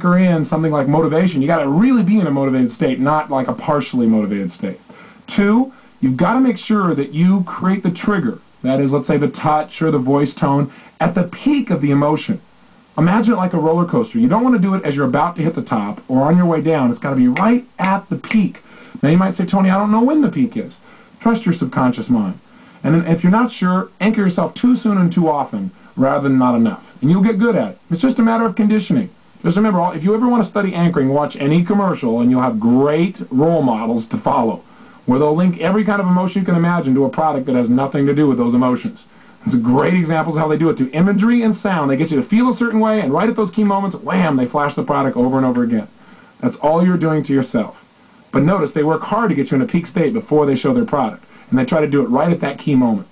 anchor in something like motivation, you got to really be in a motivated state, not like a partially motivated state. 2, you've got to make sure that you create the trigger, that is, let's say the touch or the voice tone, at the peak of the emotion. Imagine it like a roller coaster. You don't want to do it as you're about to hit the top or on your way down. It's got to be right at the peak. Now you might say, Tony, I don't know when the peak is. Trust your subconscious mind. And then if you're not sure, anchor yourself too soon and too often rather than not enough. And you'll get good at it. It's just a matter of conditioning. Just remember, if you ever want to study anchoring, watch any commercial and you'll have great role models to follow, where they'll link every kind of emotion you can imagine to a product that has nothing to do with those emotions. It's a great examples of how they do it through imagery and sound. They get you to feel a certain way, and right at those key moments, wham, they flash the product over and over again. That's all you're doing to yourself. But notice, they work hard to get you in a peak state before they show their product, and they try to do it right at that key moment.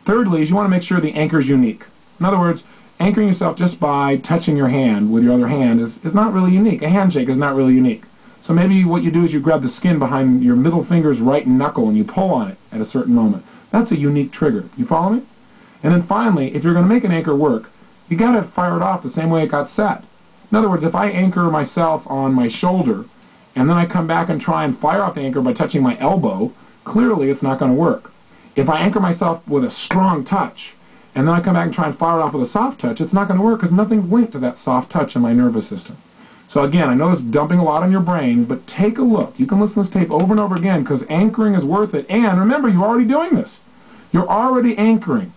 Thirdly, is you want to make sure the anchor is unique. In other words, anchoring yourself just by touching your hand with your other hand is not really unique. A handshake is not really unique. So maybe what you do is you grab the skin behind your middle finger's right knuckle and you pull on it at a certain moment. That's a unique trigger. You follow me? And then finally, if you're going to make an anchor work, you got to fire it off the same way it got set. In other words, if I anchor myself on my shoulder and then I come back and try and fire off the anchor by touching my elbow, clearly it's not going to work. If I anchor myself with a strong touch and then I come back and try and fire it off with a soft touch, it's not going to work because nothing's linked to that soft touch in my nervous system. So again, I know this is dumping a lot on your brain, but take a look. You can listen to this tape over and over again because anchoring is worth it. And remember, you're already doing this. You're already anchoring.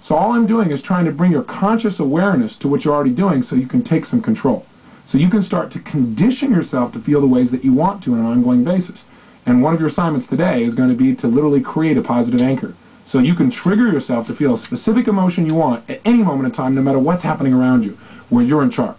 So all I'm doing is trying to bring your conscious awareness to what you're already doing so you can take some control. So you can start to condition yourself to feel the ways that you want to on an ongoing basis. And one of your assignments today is going to be to literally create a positive anchor. So you can trigger yourself to feel a specific emotion you want at any moment in time, no matter what's happening around you, where you're in charge.